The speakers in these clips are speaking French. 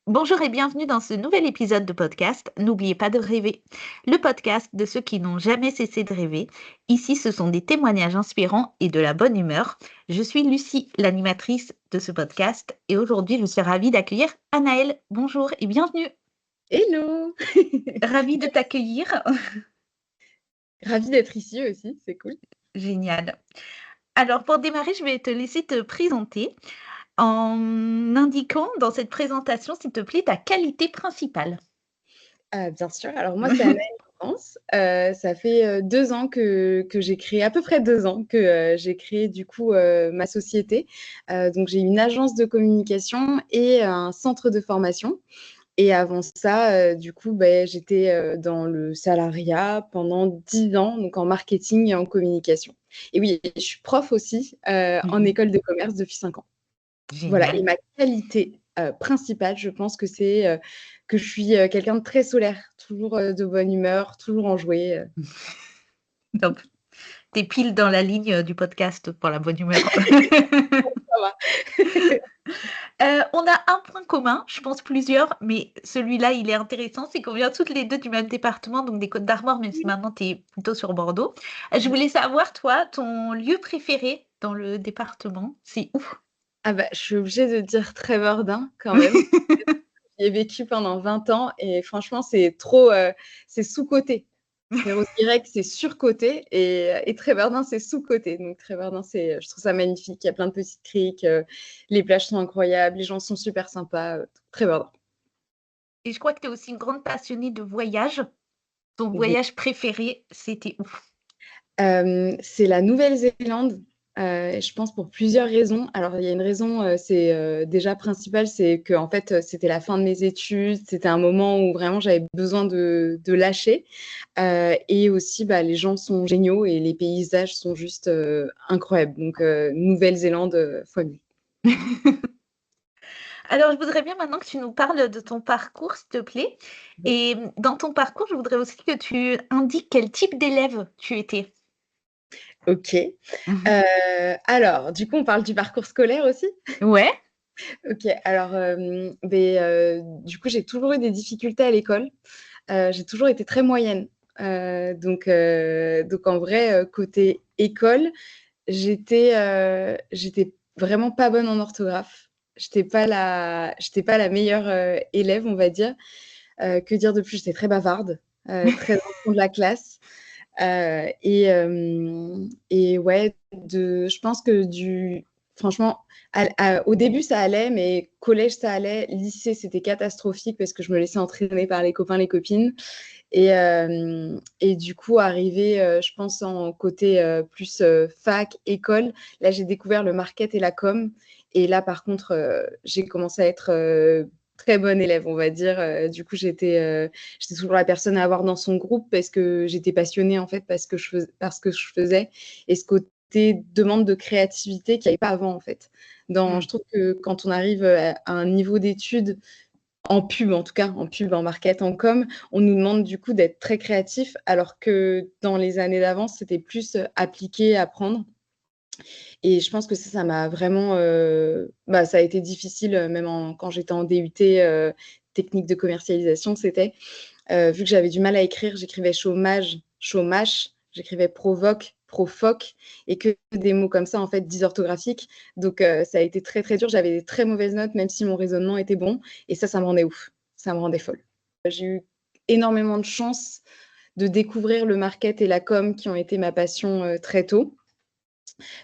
Bonjour et bienvenue dans ce nouvel épisode de podcast. N'oubliez pas de rêver. Le podcast de ceux qui n'ont jamais cessé de rêver. Ici, ce sont des témoignages inspirants et de la bonne humeur. Je suis Lucie, l'animatrice de ce podcast, et aujourd'hui, je suis ravie d'accueillir Anaëlle. Bonjour et bienvenue. Hello! Ravie de t'accueillir. Ravie d'être ici aussi, c'est cool. Génial. Alors, pour démarrer, je vais te laisser te présenter en indiquant dans cette présentation, s'il te plaît, ta qualité principale. Bien sûr, alors moi c'est Anaëlle France. Ça fait, 2 ans que j'ai créé à peu près 2 ans que, j'ai créé du coup, ma société. Donc j'ai une agence de communication et un centre de formation et avant ça, du coup, j'étais, dans le salariat pendant 10 ans, donc en marketing et en communication. Et oui, je suis prof aussi, en Mhm. école de commerce depuis 5 ans. Voilà, et Génial. ma qualité, principale, je pense que c'est, que je suis, quelqu'un de très solaire, toujours, de bonne humeur, toujours enjouée, Top. Tu pile dans la ligne, du podcast pour la bonne humeur. ça va. On a un point commun, je pense plusieurs, mais celui-là, il est intéressant, c'est qu'on vient toutes les 2 du même département, donc des Côtes-d'Armor, même si Oui. maintenant tu es plutôt sur Bordeaux. Je voulais savoir, toi, ton lieu préféré dans le département, c'est où? Ah bah, je suis obligée de dire Tréverdun quand même. J'y ai vécu pendant 20 ans et franchement, c'est trop, c'est sous-coté. Perros-Guirec, c'est surcoté et Tréverdun, c'est sous-coté. Donc Tréverdun, c'est, je trouve ça magnifique. Il y a plein de petites criques, les plages sont incroyables, les gens sont super sympas, Tréverdun. Et je crois que tu es aussi une grande passionnée de voyage. Ton Oui. voyage préféré, c'était où? C'est la Nouvelle-Zélande, je pense pour plusieurs raisons. Alors il y a une raison, c'est, déjà principale, c'est qu'en fait, c'était la fin de mes études, c'était un moment où vraiment j'avais besoin de lâcher, et aussi, les gens sont géniaux et les paysages sont juste, incroyables. Donc Nouvelle-Zélande, fois 1000. Alors, je voudrais bien maintenant que tu nous parles de ton parcours, s'il te plaît. Et dans ton parcours, je voudrais aussi que tu indiques quel type d'élève tu étais. OK. Mmh. Alors du coup, on parle du parcours scolaire aussi? Ouais. OK, alors, du coup, j'ai toujours eu des difficultés à l'école. J'ai toujours été très moyenne. Donc en vrai, côté école, j'étais vraiment pas bonne en orthographe. J'étais pas la meilleure, élève, on va dire. Que dire de plus? J'étais très bavarde, très en fond de la classe. Et ouais, je pense que franchement, au début, ça allait, mais collège, ça allait. Lycée, c'était catastrophique parce que je me laissais entraîner par les copains, les copines. Et du coup, arrivé, je pense en côté, plus, fac, école, là, j'ai découvert le market et la com et là, par contre, j'ai commencé à être, très bonne élève, on va dire. Du coup, j'étais toujours la personne à avoir dans son groupe parce que j'étais passionnée, en fait, parce que je faisais et ce côté demande de créativité qu'il y avait pas avant, en fait. Mmh. Je trouve que quand on arrive, à un niveau d'études en pub, en tout cas, en pub, en market, en com, on nous demande du coup d'être très créatif, alors que dans les années d'avant, c'était plus, appliquer, apprendre. Et je pense que ça m'a vraiment, ça a été difficile, même quand j'étais en DUT, technique de commercialisation, c'était, vu que j'avais du mal à écrire, j'écrivais chômage, chômage, j'écrivais provoque, profoc et que des mots comme ça, en fait, dysorthographiques. Donc ça a été très, très dur. J'avais des très mauvaises notes, même si mon raisonnement était bon et ça me rendait ouf. Ça me rendait folle. J'ai eu énormément de chance de découvrir le market et la com qui ont été ma passion, très tôt,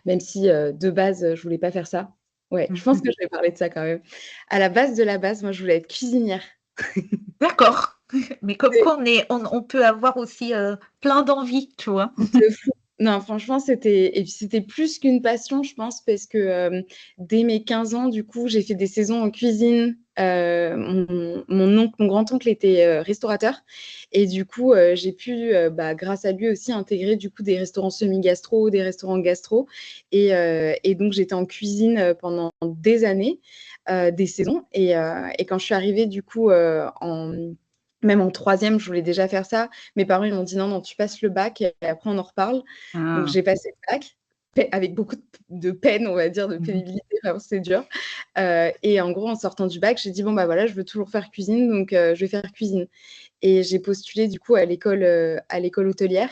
même si, de base, je voulais pas faire ça. Ouais, je pense que je vais parler de ça quand même. À la base de la base, moi, je voulais être cuisinière. D'accord. Mais comme quoi on peut avoir aussi, plein d'envies, tu vois? De fou. Non, franchement, c'était plus qu'une passion, je pense, parce que, dès mes 15 ans, du coup, j'ai fait des saisons en cuisine. Mon grand-oncle était, restaurateur et du coup, j'ai pu, grâce à lui aussi intégrer, du coup, des restaurants semi-gastro, des restaurants gastro et donc j'étais en cuisine, pendant des années, des saisons et quand je suis arrivée, du coup, même en troisième, je voulais déjà faire ça. Mes parents, ils m'ont dit: «Non, non, tu passes le bac et après on en reparle». Donc Ah. j'ai passé le bac avec beaucoup de peine, on va dire, de Mmh. pénibilité, vraiment c'est dur. Et en gros, en sortant du bac, j'ai dit: «Bon, bah, voilà, je veux toujours faire cuisine, donc je vais faire cuisine». Et j'ai postulé du coup à l'école hôtelière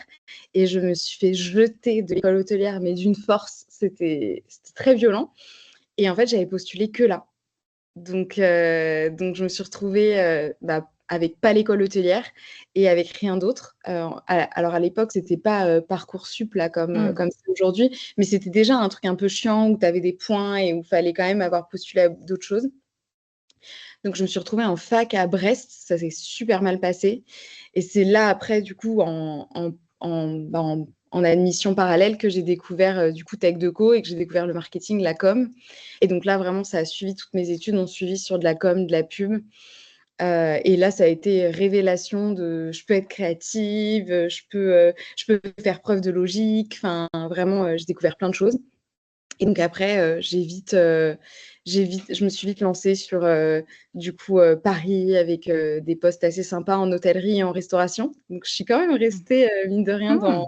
et je me suis fait jeter de l'école hôtelière, mais d'une force, c'était très violent. Et en fait, j'avais postulé que là. Donc je me suis retrouvée, avec pas l'école hôtelière et avec rien d'autre. Alors à l'époque, c'était pas, Parcoursup là Mmh. comme c'est aujourd'hui, mais c'était déjà un truc un peu chiant où tu avais des points et où il fallait quand même avoir postulé à d'autres choses. Donc je me suis retrouvée en fac à Brest, ça s'est super mal passé et c'est là après du coup en admission parallèle que j'ai découvert, du coup Tech Deco et que j'ai découvert le marketing, la com. Et donc là vraiment ça a suivi toutes mes études ont suivi sur de la com, de la pub, et là ça a été révélation de je peux être créative, je peux faire preuve de logique, enfin vraiment, j'ai découvert plein de choses. Et donc après, je me suis vite lancée sur, du coup, Paris avec, des postes assez sympas en hôtellerie et en restauration. Donc je suis quand même Mmh. restée, mine de rien Mmh.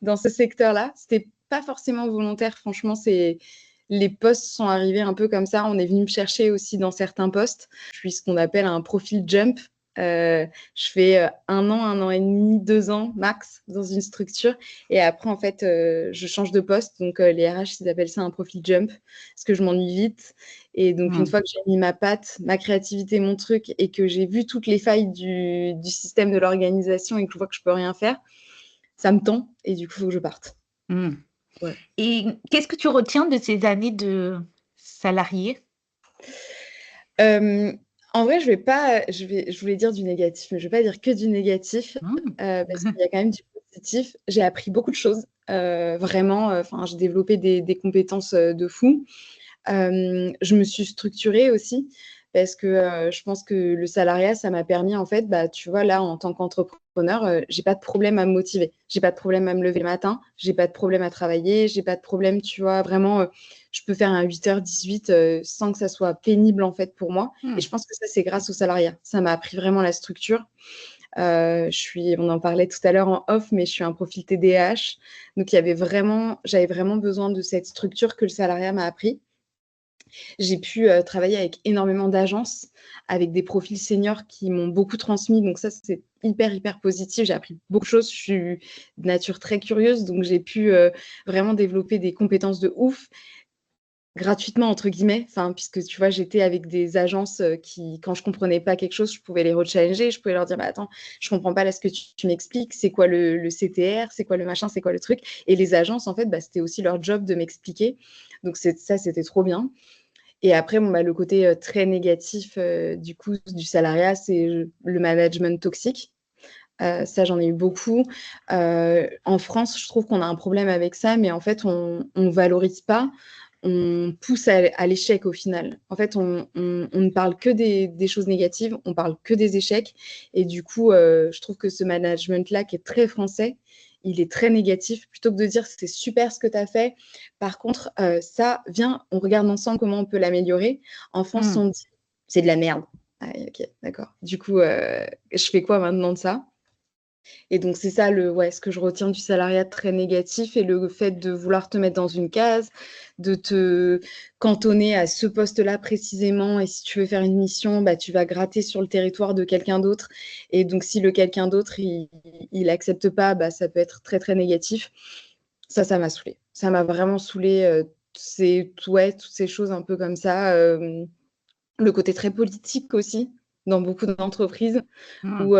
dans ce secteur-là. C'était pas forcément volontaire, franchement, c'est les postes sont arrivés un peu comme ça. On est venu me chercher aussi dans certains postes. Je suis ce qu'on appelle un profil jump. Je fais, 1 an et demi, 2 ans max dans une structure et après en fait, je change de poste. Donc les RH, ils appellent ça un profil jump parce que je m'ennuie vite et donc une Mmh. fois que j'ai mis ma patte, ma créativité, mon truc et que j'ai vu toutes les failles du système de l'organisation et que je vois que je peux rien faire, ça me tend et du coup, il faut que je parte. Mmh. Ouais. Et qu'est-ce que tu retiens de ces années de salarié? Hem, En vrai, je voulais dire du négatif, mais je vais pas dire que du négatif, Mmh. parce qu'il y a quand même du positif. J'ai appris beaucoup de choses, vraiment, enfin, j'ai développé des compétences, de fou. Je me suis structurée aussi parce que, je pense que le salariat, ça m'a permis en fait, bah, tu vois, là, en tant qu'entrepreneur, j'ai pas de problème à me motiver. J'ai pas de problème à me lever le matin, j'ai pas de problème à travailler, j'ai pas de problème, tu vois, vraiment, je peux faire un 8h-18 sans que ça soit pénible en fait pour moi et Mmh. je pense que ça, c'est grâce au salariat. Ça m'a appris vraiment la structure. On en parlait tout à l'heure en off, mais je suis un profil TDAH, donc j'avais vraiment besoin de cette structure que le salariat m'a appris. J'ai pu, travailler avec énormément d'agences, avec des profils seniors qui m'ont beaucoup transmis, donc ça, c'est hyper, hyper positif. J'ai appris beaucoup de choses. Je suis de nature très curieuse, donc j'ai pu, vraiment développer des compétences de ouf, «gratuitement» entre guillemets, enfin, puisque tu vois, j'étais avec des agences, qui quand je comprenais pas quelque chose, je pouvais les rechallenger, je pouvais leur dire: «Bah, attends, je comprends pas là ce que tu m'expliques, c'est quoi le CTR? C'est quoi le machin? C'est quoi le truc?» Et les agences, en fait, bah, c'était aussi leur job de m'expliquer, donc c'était trop bien. Et après, bon, bah, le côté, très négatif, du coup, du salariat, c'est le management toxique. Ça, j'en ai eu beaucoup. En France, je trouve qu'on a un problème avec ça, mais en fait, on valorise pas, on pousse à l'échec au final. En fait, on ne parle que des choses négatives, on parle que des échecs et du coup, je trouve que ce management-là qui est très français, il est très négatif. Plutôt que de dire: «C'est super ce que tu as fait, par contre, ça, viens, on regarde ensemble comment on peut l'améliorer». En France, Mmh. on dit: «C'est de la merde». Ah oui, OK, d'accord. Du coup, je fais quoi maintenant de ça? Et donc c'est ça ouais, ce que je retiens du salariat très négatif et le fait de vouloir te mettre dans une case, de te cantonner à ce poste-là précisément et si tu veux faire une mission, bah, tu vas gratter sur le territoire de quelqu'un d'autre et donc si le quelqu'un d'autre il accepte pas, bah, ça peut être très, très négatif. Ça m'a saoulée. Ça m'a vraiment saoulée, toutes ces choses un peu comme ça, le côté très politique aussi, dans beaucoup d'entreprises Mmh. où,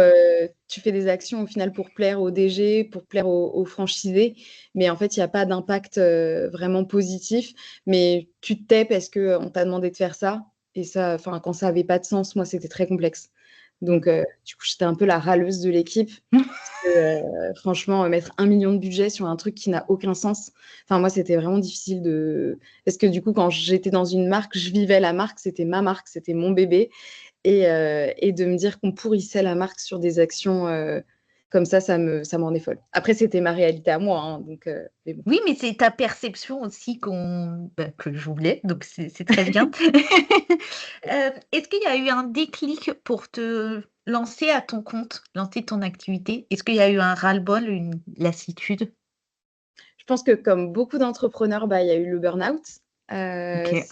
tu fais des actions au final pour plaire au DG, pour plaire aux franchisés, mais en fait, il y a pas d'impact, vraiment positif. Mais tu te tais parce qu'on t'a demandé de faire ça et ça, enfin, quand ça avait pas de sens, moi, c'était très complexe. Mmh. Donc, du coup, j'étais un peu la râleuse de l'équipe parce que, franchement, mettre 1 million de budget sur un truc qui n'a aucun sens, enfin, moi, c'était vraiment difficile de parce que du coup, quand j'étais dans une marque, je vivais la marque, c'était ma marque, c'était mon bébé et de me dire qu'on pourrissait la marque sur des actions, comme ça me rendait folle. Après, c'était ma réalité à moi, hein, donc mais bon. Oui, mais c'est ta perception aussi que je voulais, donc c'est très bien. Est-ce qu'il y a eu un déclic pour te lancer à ton compte, lancer ton activité? Est-ce qu'il y a eu un ras-le-bol, une lassitude? Je pense que comme beaucoup d'entrepreneurs, il y a eu le burn-out. OK.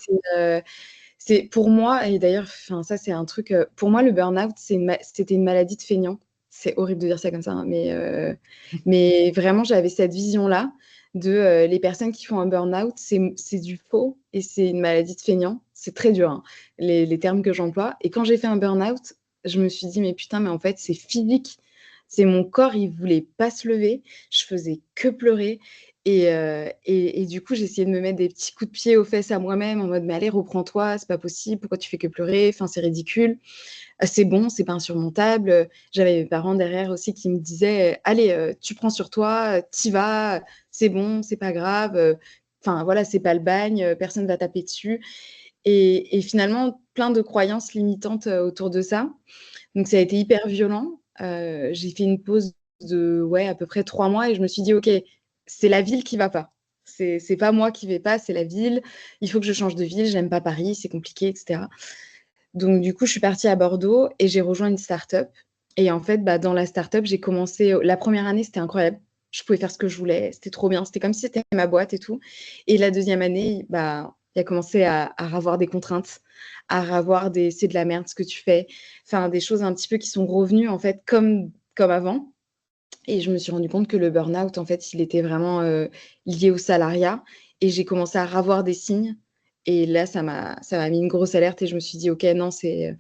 C'est pour moi, et d'ailleurs, ça c'est un truc, pour moi le burn-out, c'était une maladie de feignant. C'est horrible de dire ça comme ça, hein, mais vraiment j'avais cette vision-là de les personnes qui font un burn-out, c'est du faux et c'est une maladie de feignant. C'est très dur, hein, les termes que j'emploie. Et quand j'ai fait un burn-out, je me suis dit, mais putain, mais en fait, c'est physique. C'est mon corps, il voulait pas se lever. Je faisais que pleurer. Et du coup, j'essayais de me mettre des petits coups de pied aux fesses à moi-même en mode, mais allez, reprends-toi, c'est pas possible, pourquoi tu fais que pleurer? Enfin, c'est ridicule. C'est bon, c'est pas insurmontable. J'avais mes parents derrière aussi qui me disaient, allez, tu prends sur toi, t'y vas, c'est bon, c'est pas grave. Enfin, voilà, c'est pas le bagne, personne va taper dessus. Et finalement, plein de croyances limitantes autour de ça. Donc, ça a été hyper violent. J'ai fait une pause de, ouais, à peu près 3 mois et je me suis dit, OK, c'est la ville qui va pas. C'est pas moi qui vais pas, c'est la ville. Il faut que je change de ville. J'aime pas Paris, c'est compliqué, etc. Donc, du coup, je suis partie à Bordeaux et j'ai rejoint une start-up. Et en fait, dans la start-up, j'ai commencé. La première année, c'était incroyable. Je pouvais faire ce que je voulais. C'était trop bien. C'était comme si c'était ma boîte et tout. Et la deuxième année, il a commencé à avoir des contraintes, à avoir des c'est de la merde ce que tu fais. Enfin, des choses un petit peu qui sont revenues, en fait, comme avant. Et je me suis rendu compte que le burn-out, en fait, il était vraiment lié au salariat. Et j'ai commencé à avoir des signes. Et là, ça m'a mis une grosse alerte et je me suis dit, OK, non, c'est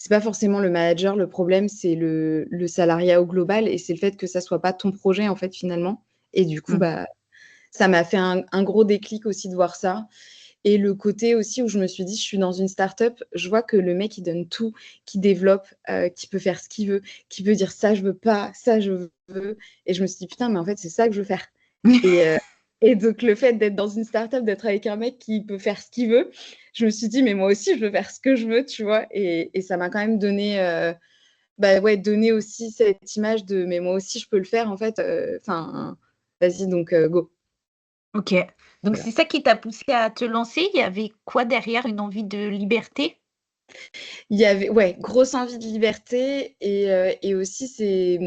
pas forcément le manager. Le problème, c'est le salariat au global et c'est le fait que ça soit pas ton projet, en fait, finalement. Et du coup, Mmh. ça m'a fait un gros déclic aussi de voir ça. Et le côté aussi où je me suis dit, je suis dans une start-up, je vois que le mec, il donne tout, qui développe, qui peut faire ce qu'il veut, qui peut dire ça, je veux pas, ça, je veux. Et je me suis dit, putain, mais en fait, c'est ça que je veux faire. Et, euh, et donc, le fait d'être dans une start-up, d'être avec un mec qui peut faire ce qu'il veut, je me suis dit, mais moi aussi, je veux faire ce que je veux, tu vois. Et ça m'a quand même donné, ouais, donné aussi cette image de, mais moi aussi, je peux le faire, en fait. Enfin, vas-y, donc, go. OK. Donc Voilà. c'est ça qui t'a poussé à te lancer? Il y avait quoi derrière? Une envie de liberté? Il y avait, ouais, grosse envie de liberté et aussi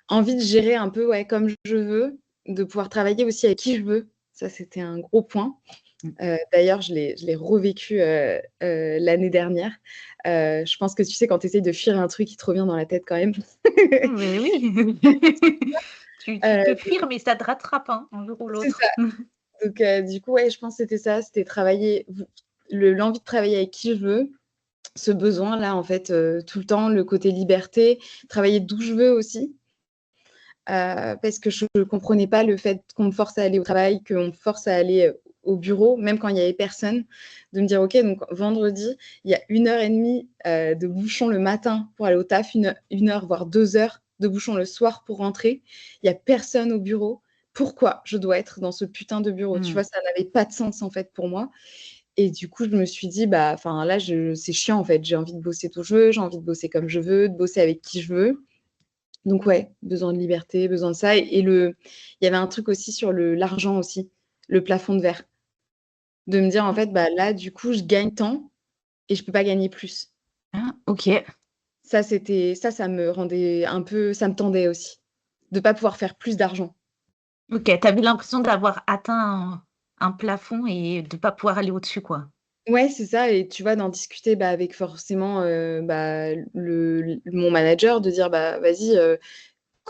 envie de gérer un peu, ouais, comme je veux, de pouvoir travailler aussi avec qui je veux. Ça, c'était un gros point. Mmh. D'ailleurs, je l'ai revécu l'année dernière. Je pense que tu sais, quand tu essayes de fuir un truc, il te revient dans la tête quand même. Mais oui. Tu peux Euh, fuir, mais ça te rattrape, hein, un jour ou c'est l'autre. ça. Donc, du coup, ouais, je pense que c'était ça. C'était travailler, l'envie de travailler avec qui je veux. Ce besoin-là, en fait, tout le temps, le côté liberté, travailler d'où je veux aussi. Parce que je ne comprenais pas le fait qu'on me force à aller au travail, qu'on me force à aller au bureau, même quand il n'y avait personne, de me dire, OK, donc vendredi, il y a 1 heure et demie de bouchon le matin pour aller au taf, une heure, voire 2 heures de bouchon le soir pour rentrer. Il n'y a personne au bureau. Pourquoi je dois être dans ce putain de bureau? Tu Mmh. vois, ça n'avait pas de sens en fait pour moi. Et du coup, je me suis dit, là, c'est chiant en fait. J'ai envie de bosser tout je veux, j'ai envie de bosser comme je veux, de bosser avec qui je veux. Donc ouais, besoin de liberté, besoin de ça il y avait un truc aussi sur l'argent aussi, le plafond de verre. De me dire en Mmh. fait, là, du coup, je gagne tant et je peux pas gagner plus. Ah, OK. Ça me rendait un peu ça me tendait aussi, de pas pouvoir faire plus d'argent. OK, tu avais l'impression d'avoir atteint un plafond et de pas pouvoir aller au-dessus, quoi? Ouais, c'est ça et tu vois, d'en discuter, avec forcément, mon manager, de dire: vas-y,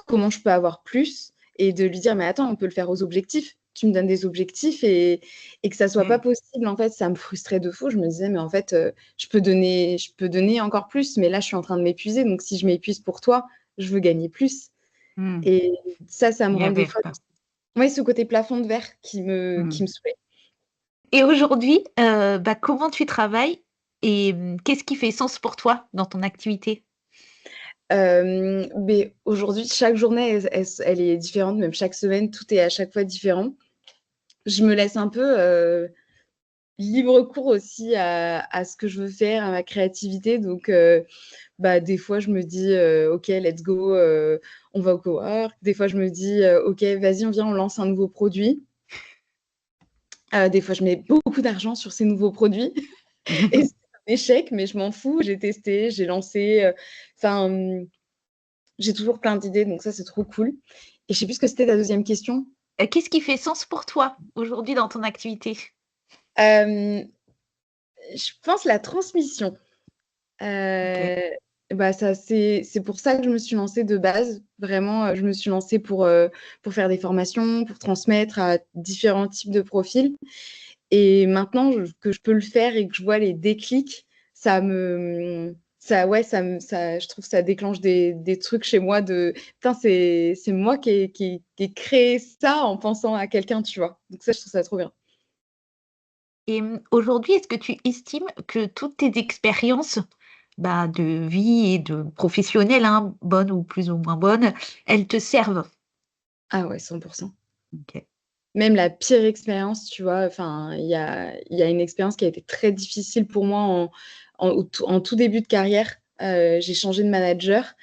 comment je peux avoir plus? Et de lui dire: «Mais attends, on peut le faire aux objectifs. Tu me donnes des objectifs et que ça soit pas Mmh. possible». En fait, ça me frustrait de fou. Je me disais: «Mais en fait, je peux donner encore plus, mais là, je suis en train de m'épuiser. Donc si je m'épuise pour toi, je veux gagner plus». Mmh. Et ça me Il y rendait avait folle. pas. Ouais, ce côté plafond de verre qui me Mmh. saoulait. Et aujourd'hui, comment tu travailles et qu'est-ce qui fait sens pour toi dans ton activité? Beh, aujourd'hui, chaque journée, elle est différente, même chaque semaine, tout est à chaque fois différent. Je me laisse un peu, libre cours aussi à ce que je veux faire, à ma créativité. Donc, des fois, je me dis, OK, let's go, on va au cowork. Des fois, je me dis, OK, vas-y, on vient, on lance un nouveau produit. Des fois, je mets beaucoup d'argent sur ces nouveaux produits et c'est un échec, mais je m'en fous. J'ai testé, j'ai lancé, enfin, j'ai toujours plein d'idées, donc ça, c'est trop cool. Et je sais plus ce que c'était ta deuxième question? Qu'est-ce qui fait sens pour toi aujourd'hui dans ton activité? Hem, je pense la transmission. OK. Heu, bah, ça c'est pour ça que je me suis lancée de base. Vraiment, je me suis lancée pour faire des formations, pour transmettre à différents types de profils et maintenant que je peux le faire et que je vois les déclics, ça ouais, ça je trouve que ça déclenche des trucs chez moi de: «Putain, c'est moi qui ai créé ça en pensant à quelqu'un», tu vois? Donc ça, je trouve ça trop bien. Et aujourd'hui, est-ce que tu estimes que toutes tes expériences, bah, de vie et de professionnelles, hein, bonnes ou plus ou moins bonnes, elles te servent? Ah ouais, 100. OK. Même la pire expérience, tu vois? Enfin, il y a une expérience qui a été très difficile pour moi en tout début de carrière. J'ai changé de manager,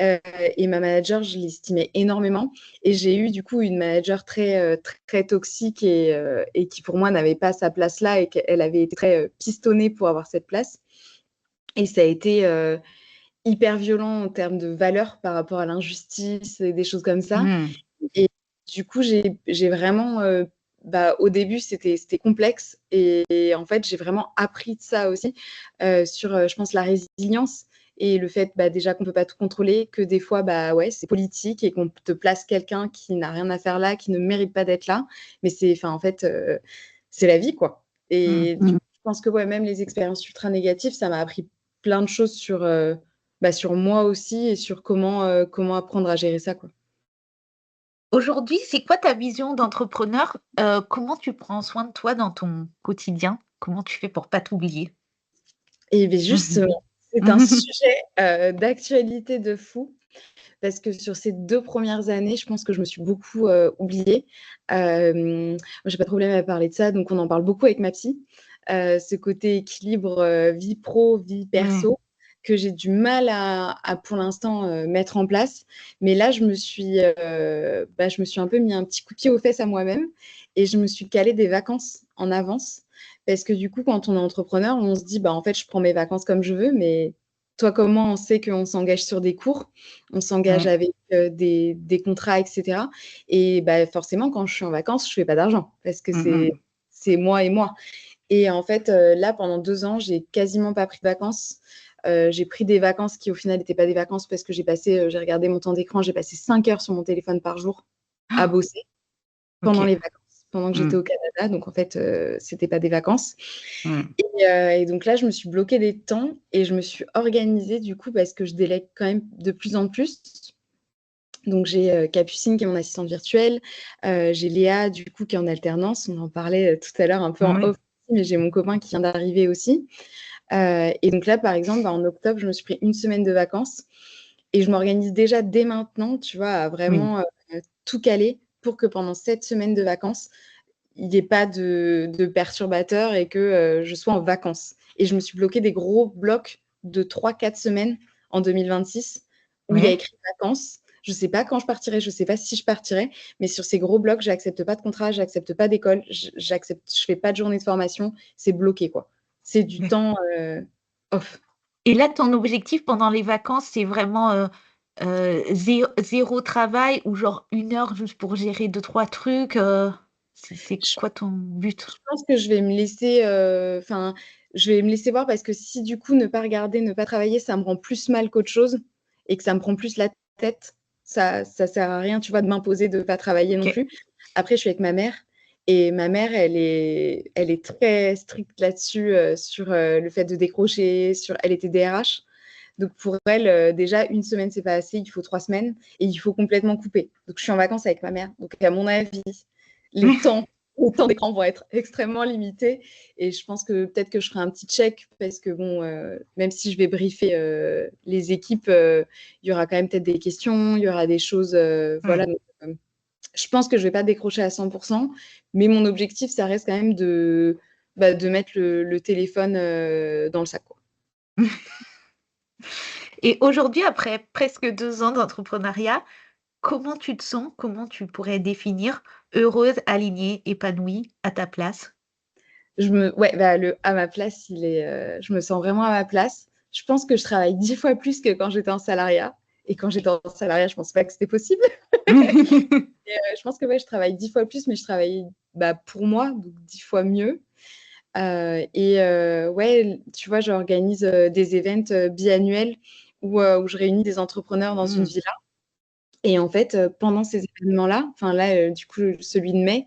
heu et ma manager, je l'estimais énormément et j'ai eu du coup une manager très toxique et qui pour moi n'avait pas sa place là et qu'elle avait été très, pistonnée pour avoir cette place et ça a été, hyper violent en termes de valeurs par rapport à l'injustice et des choses comme ça. Mmh. Et du coup, j'ai vraiment, bah, au début, c'était complexe et en fait, j'ai vraiment appris de ça aussi, sur, je pense la résilience et le fait, bah, déjà qu'on peut pas tout contrôler, que des fois, bah, ouais, c'est politique et qu'on te place quelqu'un qui n'a rien à faire là, qui ne mérite pas d'être là. Mais en fait, c'est la vie, quoi. Mmh. Et je pense que, ouais, même les expériences ultra négatives, ça m'a appris plein de choses sur, bah, sur moi aussi et sur comment apprendre à gérer ça, quoi. Aujourd'hui, c'est quoi ta vision d'entrepreneur? Comment tu prends soin de toi dans ton quotidien? Comment tu fais pour pas t'oublier? Et beh, justement, c'est un sujet, d'actualité de fou parce que sur ces 2 premières années, je pense que je me suis beaucoup, oubliée. Moi, j'ai pas de problème à parler de ça, donc on en parle beaucoup avec ma psy. Ce côté équilibre, vie pro, vie Mmh. perso que j'ai du mal à pour l'instant, mettre en place. Mais là, bah, je me suis un peu mis un petit coup de pied aux fesses à moi-même et je me suis calé des vacances en avance. Parce que du coup, quand on est entrepreneur, on se dit: «Bah, en fait, je prends mes vacances comme je veux», mais toi comme moi, on sait qu'on s'engage sur des cours, on s'engage Mmh. avec, des contrats et cetera et bah, forcément, quand je suis en vacances, je fais pas d'argent parce que Mmh mh. c'est moi et moi et en fait, là, pendant 2 ans, j'ai quasiment pas pris de vacances. J'ai pris des vacances qui, au final, n'étaient pas des vacances parce que j'ai regardé mon temps d'écran, j'ai passé 5 heures sur mon téléphone par jour à bosser pendant OK. les vacances, pendant que j'étais Mmh. au Canada donc en fait, c'était pas des vacances Mmh. et donc là, je me suis bloqué des temps et je me suis organisée du coup parce que je délègue quand même de plus en plus. Donc j'ai, Capucine qui est mon assistante virtuelle, j'ai Léa du coup qui est en alternance. On en parlait, tout à l'heure un peu en Oui. off, mais j'ai mon copain qui vient d'arriver aussi. Et donc là, par exemple, bah, en octobre, je me suis pris une semaine de vacances et je m'organise déjà dès maintenant, tu vois, à Oui. vraiment, tout caler pour que pendant cette semaine de vacances, il y ait pas de perturbateurs et que, je sois en vacances. Et je me suis bloqué des gros blocs de 3 4 semaines en 2026 où il y a Ouais. écrit vacances. Je sais pas quand je partirai, je sais pas si je partirai, mais sur ces gros blocs, j'accepte pas de contrat, j'accepte pas d'école, je fais pas de journée de formation, c'est bloqué, quoi. C'est du Ouais. temps, off. Et là, ton objectif pendant les vacances, c'est vraiment, 0 travail ou genre 1 heure juste pour gérer deux trois trucs, c'est Je quoi ton but? je pense que je vais me laisser, enfin, je vais me laisser voir parce que si du coup ne pas regarder, ne pas travailler, ça me rend plus mal qu'autre chose et que ça me prend plus la tête, ça sert à rien, tu vois, de m'imposer de pas travailler non OK. plus. Après, je suis avec ma mère et ma mère, elle est très stricte là-dessus, sur, le fait de décrocher, elle était DRH. Donc pour elle, déjà 1 semaine, c'est pas assez, il faut 3 semaines et il faut complètement couper. Donc je suis en vacances avec ma mère. Donc à mon avis, les temps les temps d'écran vont être extrêmement limités et je pense que peut-être que je ferai un petit check parce que bon, même si je vais briefer, les équipes, il y aura quand même peut-être des questions, il y aura des choses, voilà Mmh. donc je pense que je vais pas décrocher à 100 mais mon objectif, ça reste quand même bah, de mettre le téléphone, dans le sac, quoi. Et aujourd'hui, après presque 2 ans d'entrepreneuriat, comment tu te sens? Comment tu pourrais définir heureuse, alignée, épanouie, à ta place? Ouais, bah, le à ma place, je me sens vraiment à ma place. Je pense que je travaille 10 fois plus que quand j'étais en salariat Et quand j'étais en salariat, je pensais pas que c'était possible. Je pense que ouais, je travaille 10 fois plus, mais je travaille pour moi, donc 10 fois mieux. Ouais, tu vois, j'organise des events biannuels où je réunis des entrepreneurs dans une Mmh. villa. Et en fait, pendant ces événements-là, enfin là, du coup, celui de mai,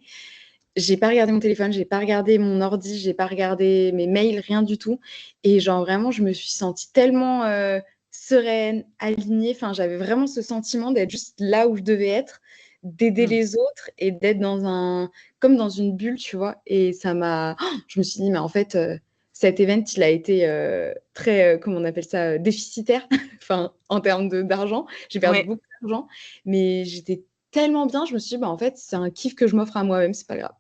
j'ai pas regardé mon téléphone, j'ai pas regardé mon ordi, j'ai pas regardé mes mails, rien du tout. Et genre vraiment, je me suis sentie tellement sereine, alignée. Enfin, j'avais vraiment ce sentiment d'être juste là où je devais être, d'aider Mmh. les autres et d'être comme dans une bulle, tu vois. Et je me suis dit, mais en fait, cet event, il a été très, comment on appelle ça, déficitaire, enfin, en termes d'argent. J'ai perdu Ouais, beaucoup d'argent, mais j'étais tellement bien, je me suis dit, bah, en fait, c'est un kiff que je m'offre à moi-même, c'est pas grave.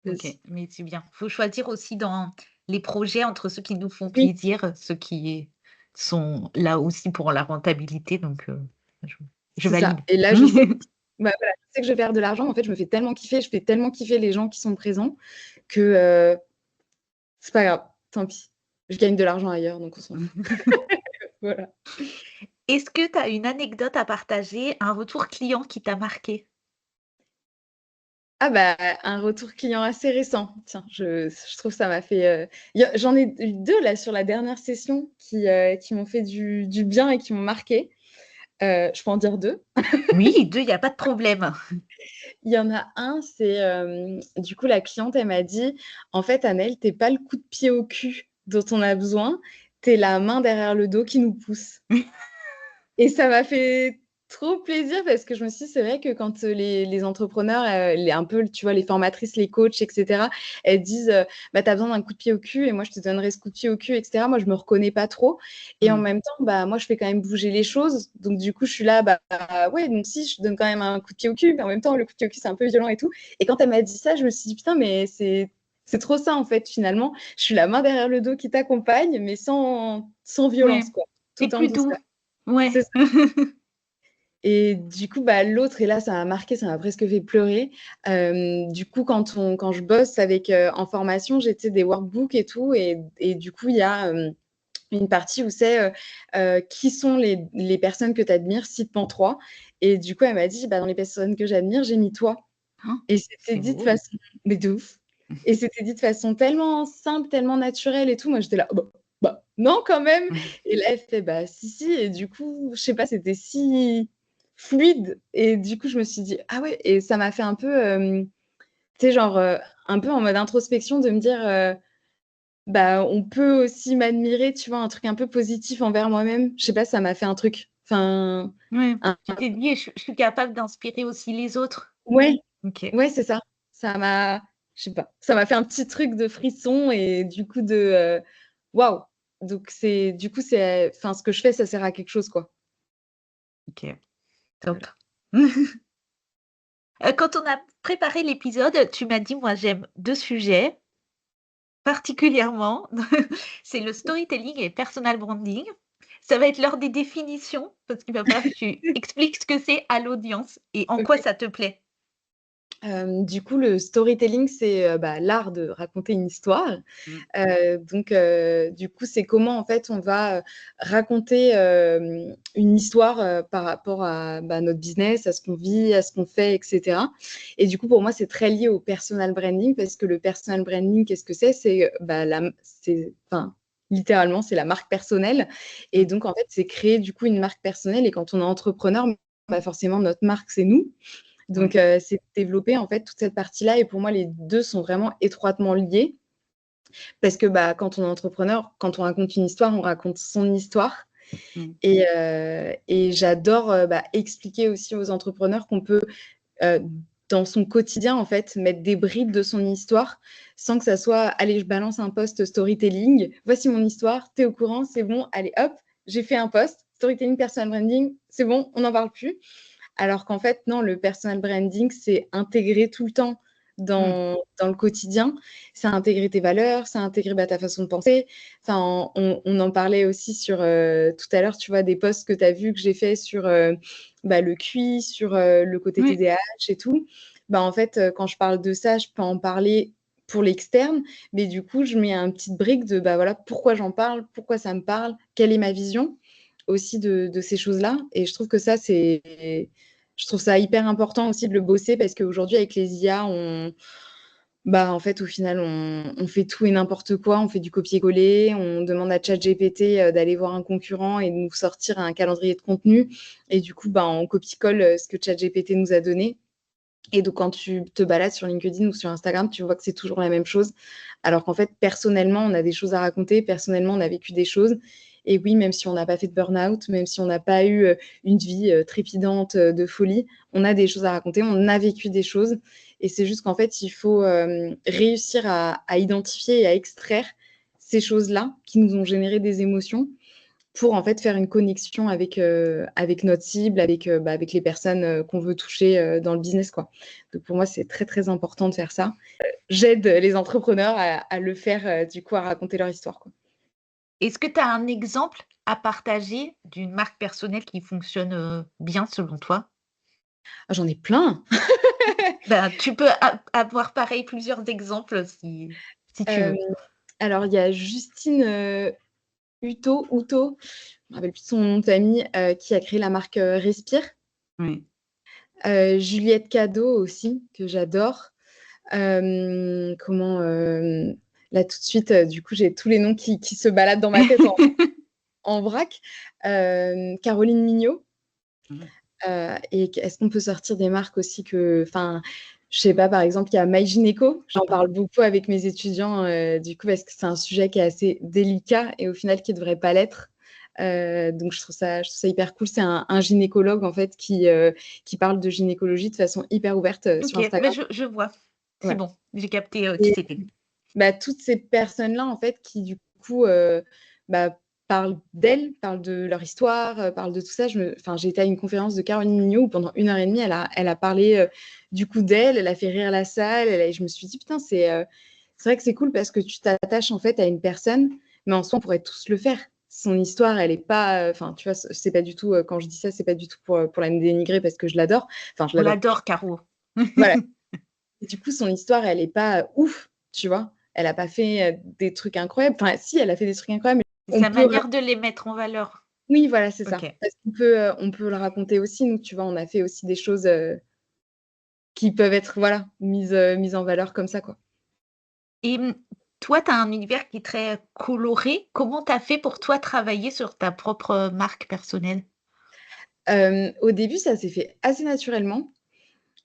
OK, Vas-y. mais c'est bien. Faut choisir aussi dans les projets entre ceux qui nous font Oui, plaisir, ceux qui sont là aussi pour la rentabilité, donc je je c'est ça. valide. Et là, je sais voilà, je sais que je vais faire de l'argent. En fait, je me fais tellement kiffer, je fais tellement kiffer les gens qui sont présents que, c'est pas grave, tant pis. Je gagne de l'argent ailleurs, donc on s'en fout. Voilà. Est-ce que tu as une anecdote à partager, un retour client qui t'a marqué? Ah bah, un retour client assez récent. Tiens, je trouve ça m'a fait, j'en ai eu 2 là sur la dernière session qui m'ont fait du bien et qui m'ont marquée. Je peux en dire 2. Oui, 2, il y a pas de problème. Il y en a un, c'est, du coup, la cliente, elle m'a dit: «En fait, Annelle, tu es pas le coup de pied au cul dont on a besoin, tu es la main derrière le dos qui nous pousse». Et ça m'a fait trop plaisir parce que je me suis dit: «C'est vrai que quand, les entrepreneurs, les un peu, tu vois, les formatrices, les coachs et cetera, elles disent, «Bah, tu as besoin d'un coup de pied au cul et moi je te donnerai ce coup de pied au cul» et cetera. Moi, je me reconnais pas trop et en Mmh. même temps, bah, moi, je fais quand même bouger les choses. Donc du coup, je suis là, bah, ouais, donc si, je donne quand même un coup de pied au cul, mais en même temps, le coup de pied au cul, c'est un peu violent et tout. Et quand elle m'a dit ça, je me suis dit: «Putain, mais c'est trop ça, en fait, finalement. Je suis la main derrière le dos qui t'accompagne, mais sans Ouais, violence, quoi, c'est tout en plus doux. douceur». Ouais. C'est Et du coup, bah, l'autre et là, ça m'a marqué, ça m'a presque fait pleurer. Du coup, quand je bosse avec, en formation, j'ai, tu sais, des workbooks et tout et du coup, il y a, une partie où c'est, qui sont les personnes que tu admires? Cite-m'en 3 et du coup, elle m'a dit: «Bah, dans les personnes que j'admire, j'ai mis toi» Han, et c'était c'est dit de beau. façon mais de ouf et c'était dit de façon tellement simple, tellement naturelle et tout. Moi, j'étais là: «Oh non, quand même» et là, elle fait: «Bah, si, si» et du coup, je sais pas, c'était si fluide et du coup, je me suis dit: «Ah ouais» et ça m'a fait un peu, tu sais, genre, un peu en mode introspection de me dire, bah, on peut aussi m'admirer, tu vois? Un truc un peu positif envers moi-même. Je sais pas, ça m'a fait un truc. Enfin, Ouais, un tu t'es dit: «Je suis capable d'inspirer aussi les autres». ouais, OK. ouais, c'est ça. Ça m'a je sais pas, ça m'a fait un petit truc de frisson et du coup waouh! Donc c'est enfin, ce que je fais, ça sert à quelque chose, quoi. OK, top. Voilà. Quand on a préparé l'épisode, tu m'as dit: «Moi, j'aime 2 sujets particulièrement, c'est le storytelling et personal branding». Ça va être l'heure des définitions, parce qu'il va falloir que tu expliques ce que c'est à l'audience et en quoi OK. ça te plaît. Du coup, le storytelling, c'est, bah, l'art de raconter une histoire. Mmh. Du coup, c'est comment, en fait, on va, raconter, une histoire, par rapport à, bah, notre business, à ce qu'on vit, à ce qu'on fait et cetera et du coup, pour moi, c'est très lié au personal branding parce que le personal branding, qu'est-ce que c'est? C'est, bah, c'est enfin, littéralement, c'est la marque personnelle et Mmh. donc en fait, c'est créer, du coup, une marque personnelle et quand on est entrepreneur, bah, forcément, notre marque, c'est nous. Ouais. Donc, c'est développer, en fait, toute cette partie-là et pour moi, les 2 sont vraiment étroitement liés parce que, bah, quand on est entrepreneur, quand on raconte une histoire, on raconte son histoire Mmh. et j'adore, bah, expliquer aussi aux entrepreneurs qu'on peut, heu, dans son quotidien, en fait, mettre des bribes de son histoire sans que ça soit: «Allez, je balance un post storytelling. Voici mon histoire, tu es au courant, c'est bon, allez hop, j'ai fait un post, storytelling, personal branding, c'est bon, on n'en parle plus». Alors qu'en fait, non, le personal branding, c'est intégrer tout le temps Mmh. dans le quotidien. C'est intégrer tes valeurs, c'est intégrer, bah, ta façon de penser. Enfin, on en parlait aussi sur, tout à l'heure, tu vois, des posts que tu as vus que j'ai fait sur, bah, le QI, sur, le côté Oui. TDAH et tout. Bah, en fait, quand je parle de ça, je peux en parler pour l'externe, mais du coup, je mets un petite brique de, bah, voilà, pourquoi j'en parle, pourquoi ça me parle, quelle est ma vision aussi de ces choses-là. Et je trouve que ça, je trouve ça hyper important aussi de le bosser parce qu'aujourd'hui, avec les IA, en fait, au final, on fait tout et n'importe quoi. On fait du copier-coller. On demande à ChatGPT d'aller voir un concurrent et de nous sortir un calendrier de contenu. Et du coup, on copie-colle ce que ChatGPT nous a donné. Et donc, quand tu te balades sur LinkedIn ou sur Instagram, tu vois que c'est toujours la même chose. Alors qu'en fait, personnellement, on a des choses à raconter. Personnellement, on a vécu des choses. Et oui, même si on n'a pas fait de burn-out, même si on n'a pas eu une vie trépidante de folie, on a des choses à raconter. On a vécu des choses. Et c'est juste qu'en fait, il faut réussir à identifier et à extraire ces choses-là qui nous ont généré des émotions pour en fait faire une connexion avec notre cible, avec les personnes qu'on veut toucher dans le business, quoi. Donc pour moi, c'est très, très important de faire ça. J'aide les entrepreneurs à le faire, du coup, à raconter leur histoire, quoi. Est-ce que tu as un exemple à partager d'une marque personnelle qui fonctionne, bien selon toi? Ah, j'en ai plein. Ben, tu peux avoir pareil plusieurs exemples si tu Hem, veux. alors il y a Justine, Hutto, je me rappelle plus de son nom de famille, qui a créé la marque, Respire. Oui. Juliette Cadeau aussi, que j'adore. Là tout de suite, du coup, j'ai tous les noms qui se baladent dans ma tête en vrac. Caroline Mignot. Mmh. Et est-ce qu'on peut sortir des marques aussi je sais pas, par exemple, il y a My Gynéco. J'en parle beaucoup avec mes étudiants, du coup, parce que c'est un sujet qui est assez délicat et au final qui devrait pas l'être. Donc je trouve ça hyper cool. C'est un gynécologue, en fait, qui parle de gynécologie de façon hyper ouverte, sur OK, mais Instagram. je vois. C'est Voilà. bon, j'ai capté, qui Et c'était. toutes ces personnes-là, en fait, qui du coup, bah, parlent d'elles, parlent de leur histoire, parlent de tout ça. J'ai été à une conférence de Caroline Mignot où pendant 1 heure et demie, elle a parlé, du coup d'elle, elle a fait rire la salle, je me suis dit: «Putain, c'est vrai que c'est cool parce que tu t'attaches, en fait, à une personne, mais en soi, on pourrait tous le faire». Son histoire, elle est pas, tu vois, c'est pas du tout, quand je dis ça, c'est pas du tout pour la dénigrer parce que je l'adore. Enfin, je On l'adore. l'adore Caro. Voilà. Et du coup, son histoire, elle est pas ouf, tu vois? Elle a pas fait, des trucs incroyables. Enfin, si, elle a fait des trucs incroyables, mais C'est on sa peut ra manière de les mettre en valeur. oui, voilà, c'est ça. OK. Parce on peut le raconter aussi, nous, tu vois? On a fait aussi des choses, qui peuvent être, voilà, mises en valeur comme ça, quoi. Et toi, tu as un univers qui est très coloré. Comment tu as fait pour toi travailler sur ta propre marque personnelle? Au début, ça s'est fait assez naturellement,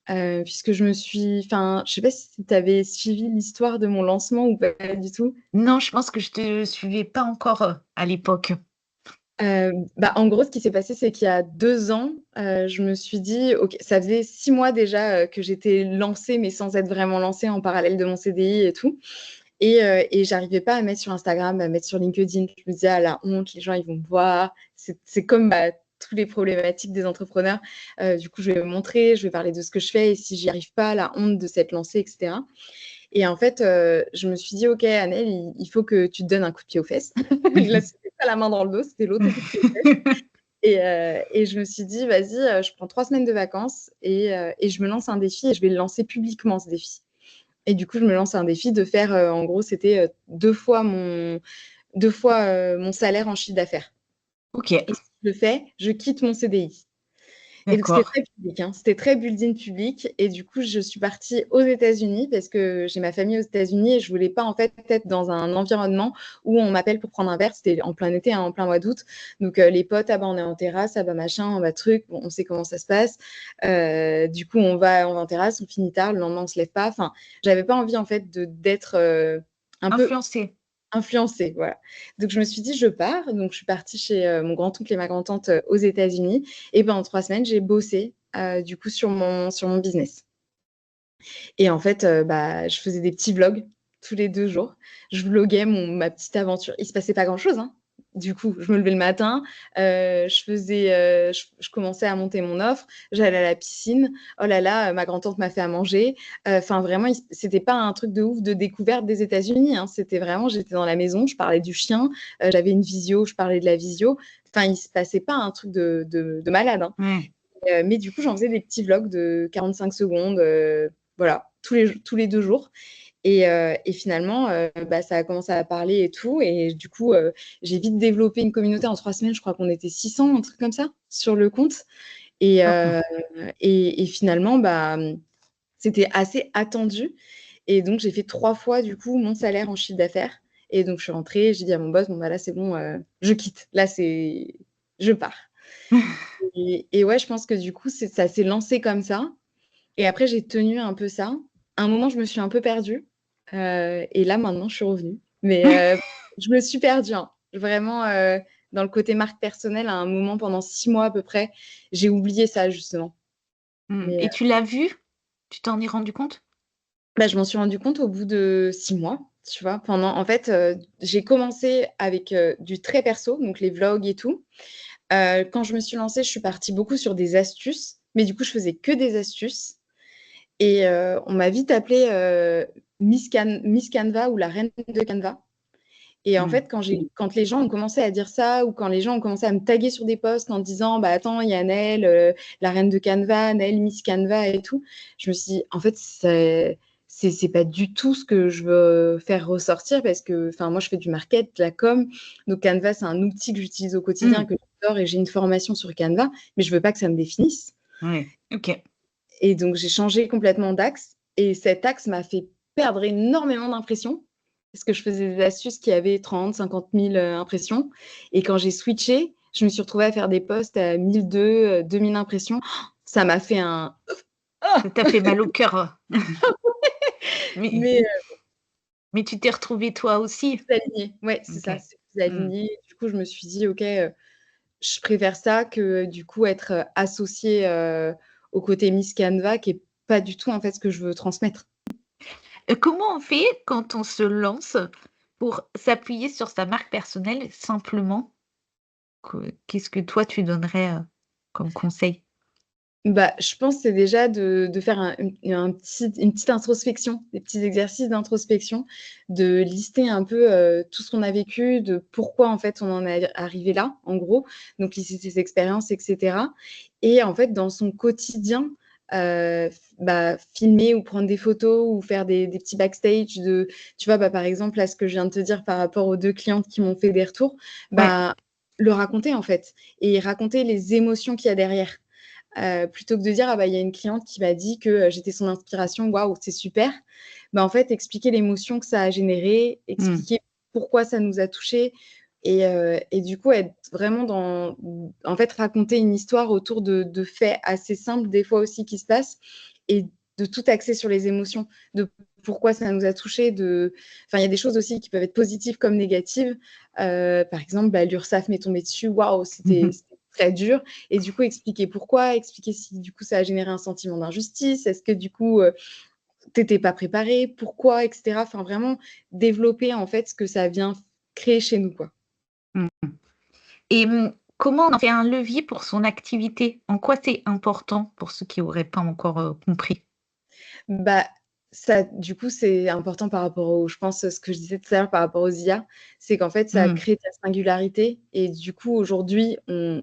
puisque je sais pas si tu avais suivi l'histoire de mon lancement ou pas du tout? Non, je pense que je te suivais pas encore, à l'époque. En gros, ce qui s'est passé, c'est qu'il y a 2 ans, je me suis dit: «OK», ça faisait 6 mois déjà, que j'étais lancée, mais sans être vraiment lancée en parallèle de mon CDI et tout et j'arrivais pas à mettre sur Instagram, à mettre sur LinkedIn. Je me disais: «Ah la honte, les gens ils vont me voir». C'est comme, tous les problématiques des entrepreneurs. Du coup, je vais me montrer, je vais parler de ce que je fais et si j'y arrive pas, la honte de s'être lancée et cetera et en fait, je me suis dit: «OK Annelle, il faut que tu te donnes un coup de pied aux fesses». Là, c'était pas la main dans le dos, c'était l'autre coup de pied aux fesses. Et je me suis dit: «Vas-y, je prends 3 semaines de vacances et je me lance un défi et je vais le lancer publiquement ce défi». Et du coup, je me lance un défi de faire, en gros, c'était, 2 fois, mon salaire en chiffre d'affaires OK, et si je le fais, je quitte mon CDI. Et donc c'était d'accord. très public, hein, c'était très building public et du coup, je suis partie aux États-Unis parce que j'ai ma famille aux États-Unis et je voulais pas, en fait, être dans un environnement où on m'appelle pour prendre un verre. C'était en plein été, hein, en plein mois d'août. Donc les potes: «Ah bah, on est en terrasse, ah bah, machin, ah bah, truc». Bon, on sait comment ça se passe. Du coup, on va en terrasse, on finit tard, le lendemain, on se lève pas. Enfin, j'avais pas envie, en fait, d'être, un peu Influencée. influencée, voilà. Donc je me suis dit: «Je pars». Donc je suis partie chez, mon grand-oncle et ma grand-tante, aux États-Unis et pendant 3 semaines, j'ai bossé, du coup sur mon business et en fait, je faisais des petits vlogs tous les 2 jours. Je vloguais ma petite aventure. Il se passait pas grand-chose, hein. Du coup, je me levais le matin, je commençais à monter mon offre, j'allais à la piscine. Oh là là, ma grand-tante m'a fait à manger. Enfin vraiment, c'était pas un truc de ouf de découverte des États-Unis, hein. C'était vraiment j'étais dans la maison, je parlais du chien, j'avais une visio, je parlais de la visio. Enfin, il se passait pas un truc de malade, hein. Ouais. Mais du coup, j'en faisais des petits vlogs de 45 secondes, voilà, tous les 2 jours Et finalement, ça a commencé à parler et tout. Et du coup, j'ai vite développé une communauté. En 3 semaines, je crois qu'on était 600, un truc comme ça, sur le compte. Et, D'accord. et finalement, c'était assez attendu. Et donc, j'ai fait 3 fois, du coup, mon salaire en chiffre d'affaires. Et donc, je suis rentrée, j'ai dit à mon boss, bon, là, c'est bon, je quitte. Là, je pars. Et ouais, je pense que du coup, ça s'est lancé comme ça. Et après, j'ai tenu un peu ça. À un moment, je me suis un peu perdue. Et là, maintenant, je suis revenue. Mais je me suis perdue, hein. Vraiment, dans le côté marque personnelle, à un moment, pendant 6 mois à peu près, j'ai oublié ça, justement. Mais Et tu l'as vu? Tu t'en es rendu compte? je m'en suis rendu compte au bout de 6 mois, tu vois. En fait, j'ai commencé avec du très perso, donc les vlogs et tout. Quand je me suis lancée, je suis partie beaucoup sur des astuces. Mais du coup, je faisais que des astuces. Et on m'a vite appelée Miss Canva ou la reine de Canva. Et en Mmh. fait, quand les gens ont commencé à dire ça, ou quand les gens ont commencé à me taguer sur des posts en disant bah attends, il y a Naël, la reine de Canva, Naël Miss Canva et tout, je me suis dit en fait c'est pas du tout ce que je veux faire ressortir parce que enfin moi je fais du market, de la com, donc Canva c'est un outil que j'utilise au quotidien Mmh. que j'adore et j'ai une formation sur Canva, mais je veux pas que ça me définisse. Ouais. OK. Et donc, j'ai changé complètement d'axe. Et cet axe m'a fait perdre énormément d'impressions parce que je faisais des astuces qui avaient 30 000, 50 000 impressions. Et quand j'ai switché, je me suis retrouvée à faire des posts à 1 200, 2 000 impressions. Ça m'a fait un Ça «Ah!» t'a fait mal au cœur, mais Mais mais tu t'es retrouvée toi aussi? plus aligné. Ouais, c'est OK. ça, c'est plus Mmh. aligné. Du coup, je me suis dit: «OK, je préfère ça que du coup être, associée, au côté Miss Canva qui est pas du tout, en fait, ce que je veux transmettre». Comment on fait quand on se lance pour s'appuyer sur sa marque personnelle simplement? Qu'est-ce que toi tu donnerais, comme conseil? Je pense que c'est déjà de faire une petite introspection, des petits exercices d'introspection, de lister un peu, tout ce qu'on a vécu, de pourquoi en fait on en est arrivé là, en gros. Donc lister ses expériences et cetera et en fait dans son quotidien, filmer ou prendre des photos ou faire des petits backstage tu vois, par exemple là ce que je viens de te dire par rapport aux 2 clientes qui m'ont fait des retours, Ouais. le raconter en fait et raconter les émotions qu'il y a derrière. Plutôt que de dire: «Ah il y a une cliente qui m'a dit que, j'étais son inspiration, waouh, c'est super». En fait, expliquer l'émotion que ça a généré, Mmh. expliquer pourquoi ça nous a touchés et du coup, être vraiment en fait, raconter une histoire autour de faits assez simples, des fois aussi, qui se passent et de tout axer sur les émotions, de pourquoi ça nous a touchés, il y a des choses aussi qui peuvent être positives comme négatives. Par exemple, l'URSSAF m'est tombé dessus, waouh, Mmh. c'était très dur et du coup, expliquer pourquoi, expliquer si du coup ça a généré un sentiment d'injustice. Est-ce que du coup, tu étais pas préparé? Pourquoi? Et cetera. Enfin vraiment développer en fait ce que ça vient créer chez nous, quoi. Mmh. Et comment on en fait un levier pour son activité? En quoi c'est important pour ceux qui auraient pas encore, compris? Bah, ça du coup, c'est important par rapport je pense, ce que je disais tout à l'heure par rapport aux IA, c'est qu'en fait, ça Mmh. crée ta singularité et du coup, aujourd'hui, on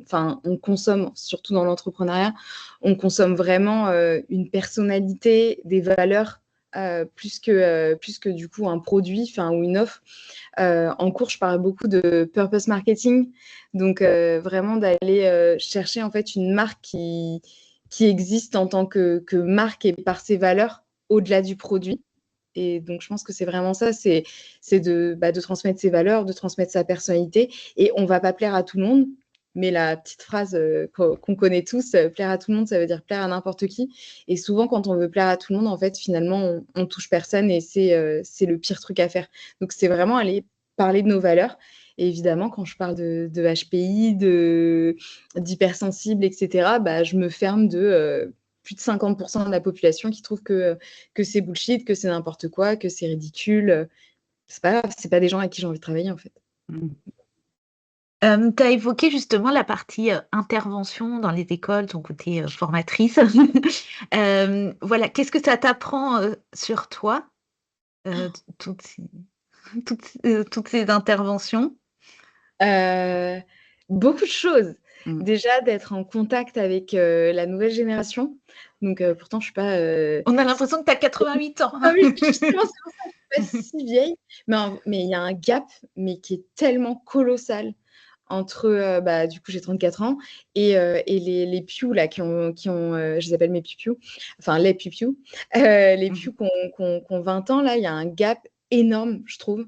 consomme, surtout dans l'entrepreneuriat, on consomme vraiment, une personnalité, des valeurs, plus que du coup un produit, ou une offre. En cours, je parle beaucoup de purpose marketing, donc vraiment d'aller, chercher en fait une marque qui existe en tant que marque et par ses valeurs, au-delà du produit et donc je pense que c'est vraiment ça, c'est de transmettre ses valeurs, de transmettre sa personnalité et on va pas plaire à tout le monde, mais la petite phrase, qu'on connaît tous, plaire à tout le monde, ça veut dire plaire à n'importe qui et souvent quand on veut plaire à tout le monde, en fait, finalement, on touche personne et c'est le pire truc à faire. Donc c'est vraiment aller parler de nos valeurs et évidemment quand je parle de HPI, d'hypersensible et cetera, je me ferme plus de 50 de la population qui trouve que c'est bullshit, que c'est n'importe quoi, que c'est ridicule, c'est pas grave, c'est pas des gens avec qui j'ai envie de travailler, en fait. Mmh. Tu as évoqué justement la partie, intervention dans les écoles, ton côté, formatrice. Voilà, qu'est-ce que ça t'apprend, sur toi, toutes ces toutes ces interventions? Heu, Beaucoup de choses. Mmh. Déjà d'être en contact avec, la nouvelle génération, donc pourtant je suis pas, On a l'impression que tu as 88 ans. ah oui, justement, pas si vieille, mais il y a un gap, mais qui est tellement colossal entre, du coup, j'ai 34 ans et les pious là je les appelle mes piou-pious, enfin les piou-pious, les Mmh. pious qui ont 20 ans là, il y a un gap énorme, je trouve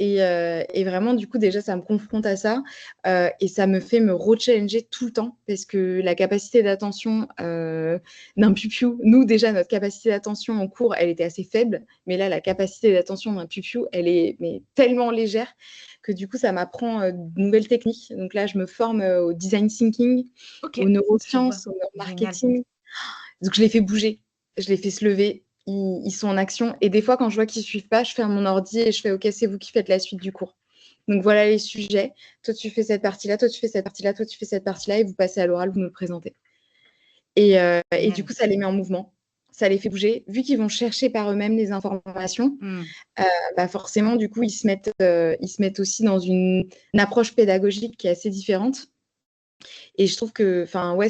et vraiment du coup déjà ça me confronte à ça, et ça me fait me rechallenger tout le temps parce que la capacité d'attention, d'un piou-piou, nous déjà notre capacité d'attention en cours, elle était assez faible, mais là la capacité d'attention d'un piou-piou, elle est mais tellement légère que du coup, ça m'apprend de nouvelles techniques. Donc là, je me forme au design thinking, OK, aux je vois. neurosciences, au Génial. neuromarketing. Donc je les fais bouger, je les fais se lever, ils sont en action. Et des fois, quand je vois qu'ils ne suivent pas, je ferme mon ordi et je fais OK, c'est vous qui faites la suite du cours. Donc voilà les sujets. Toi, tu fais cette partie-là, toi, tu fais cette partie-là, toi, tu fais cette partie-là, et vous passez à l'oral, vous me le présentez. Et du Génial. coup, ça les met en mouvement, ça les fait bouger. Vu qu'ils vont chercher par eux-mêmes les informations, Mmh. forcément, du coup, ils se mettent aussi dans une approche pédagogique qui est assez différente. Et je trouve que, enfin, ouais,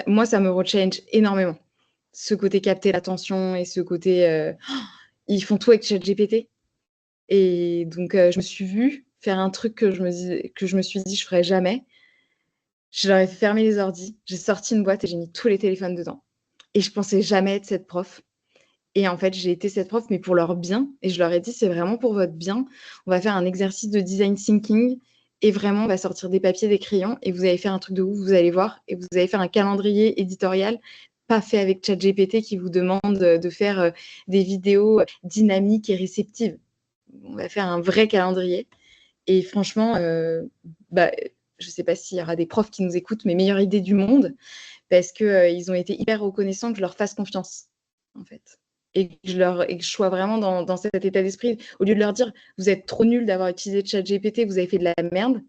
moi, ça me rechange énormément. Ce côté capter l'attention et ce côté, ils font tout avec ChatGPT. Et donc, je me suis vue faire un truc que je me suis dit, je ferais jamais. Je leur ai fait fermer les ordis, j'ai sorti une boîte et j'ai mis tous les téléphones dedans. Et je pensais jamais être cette prof. Et en fait, j'ai été cette prof, mais pour leur bien. Et je leur ai dit, c'est vraiment pour votre bien. On va faire un exercice de design thinking. Et vraiment, on va sortir des papiers, des crayons. Et vous allez faire un truc de ouf, vous allez voir. Et vous allez faire un calendrier éditorial, pas fait avec ChatGPT qui vous demande de faire des vidéos dynamiques et réceptives. On va faire un vrai calendrier. Et franchement, je ne sais pas s'il y aura des profs qui nous écoutent, mais meilleure idée du monde, parce qu'ils ont été hyper reconnaissants que je leur fasse confiance, en fait. Et que je sois vraiment dans cet état d'esprit. Au lieu de leur dire, vous êtes trop nuls d'avoir utilisé ChatGPT, vous avez fait de la merde,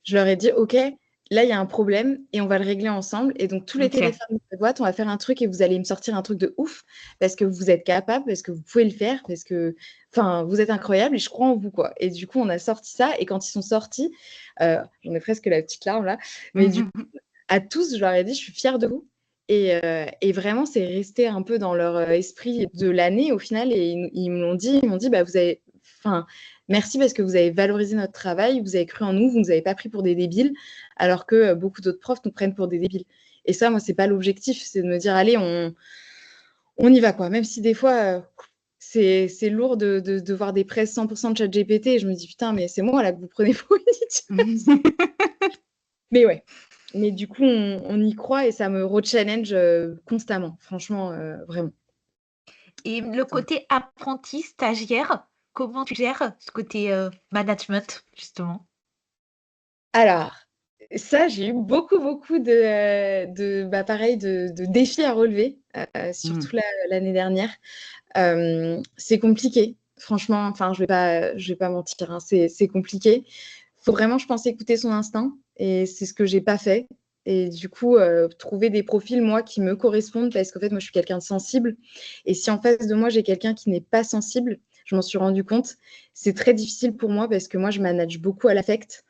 je leur ai dit, OK, là, il y a un problème et on va le régler ensemble. Et donc, tous les OK. téléphones de la boîte, on va faire un truc et vous allez me sortir un truc de ouf parce que vous êtes capable, parce que vous pouvez le faire, parce que, enfin, vous êtes incroyable et je crois en vous, quoi. Et du coup, on a sorti ça. Et quand ils sont sortis, j'en ai presque la petite larme là, mais du coup, à tous, je leur ai dit, je suis fière de vous. Et vraiment, c'est resté un peu dans leur esprit de l'année au final. Et ils m'ont dit, bah, enfin, merci parce que vous avez valorisé notre travail, vous avez cru en nous, vous ne nous avez pas pris pour des débiles, alors que beaucoup d'autres profs nous prennent pour des débiles. Et ça, moi, c'est pas l'objectif, c'est de me dire, allez, on y va, quoi. Même si des fois, c'est lourd de voir des presses 100% de chat GPT, et je me dis, putain, mais c'est moi là que vous prenez pour une idiote. Mais ouais. Mais du coup, on y croit et ça me re-challenge constamment, franchement, vraiment. Et le côté apprenti, stagiaire, comment tu gères ce côté, management, justement? Alors, ça, j'ai eu beaucoup, beaucoup pareil, de défis à relever, Mmh. surtout l'année dernière. C'est compliqué, franchement, enfin, je vais pas mentir, hein, c'est compliqué. Faut vraiment, je pense, écouter son instinct et c'est ce que j'ai pas fait. Et du coup, trouver des profils, moi, qui me correspondent parce qu'en fait, moi, je suis quelqu'un de sensible. Et si en face de moi, j'ai quelqu'un qui n'est pas sensible, je m'en suis rendu compte, c'est très difficile pour moi parce que moi, je manage beaucoup à l'affect.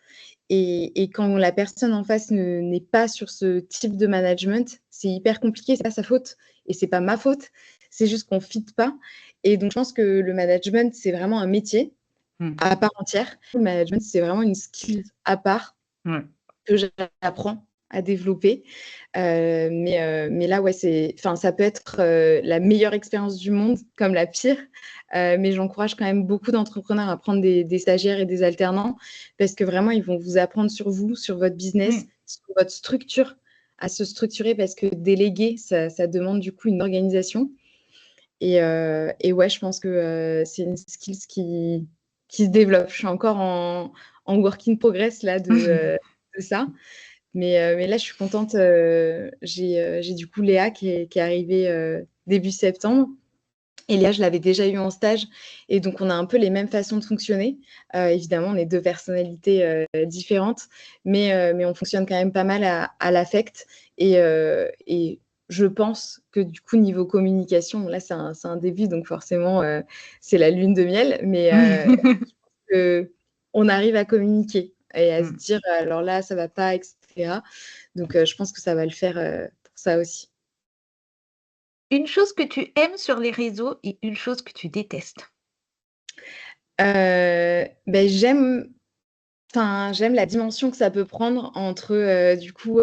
Et quand la personne en face n'est pas sur ce type de management, c'est hyper compliqué. C'est pas sa faute et c'est pas ma faute. C'est juste qu'on ne fit pas. Et donc, je pense que le management, c'est vraiment un métier Mmh. à part entière. Le management, c'est vraiment une skill à part Ouais. que j'apprends à développer. Mais là, ouais, enfin, ça peut être la meilleure expérience du monde comme la pire. Mais j'encourage quand même beaucoup d'entrepreneurs à prendre des stagiaires et des alternants parce que vraiment, ils vont vous apprendre sur vous, sur votre business, Mmh. sur votre structure, à se structurer parce que déléguer, ça demande du coup une organisation. Et ouais, je pense que c'est une skills qui se développe. Je suis encore en work in progress là de ça. Mais là, je suis contente. J'ai du coup Léa qui est arrivée début septembre. Et Léa, je l'avais déjà eu en stage. Et donc, on a un peu les mêmes façons de fonctionner. Évidemment, on est deux personnalités différentes, mais on fonctionne quand même pas mal à l'affect. Et je pense que du coup, niveau communication, là, c'est un début, donc forcément, c'est la lune de miel. Mais on arrive à communiquer et à se Mmh. dire, alors là, ça va pas, etc. Donc, je pense que ça va le faire pour ça aussi. Une chose que tu aimes sur les réseaux et une chose que tu détestes? Beh, j'aime la dimension que ça peut prendre entre, du coup,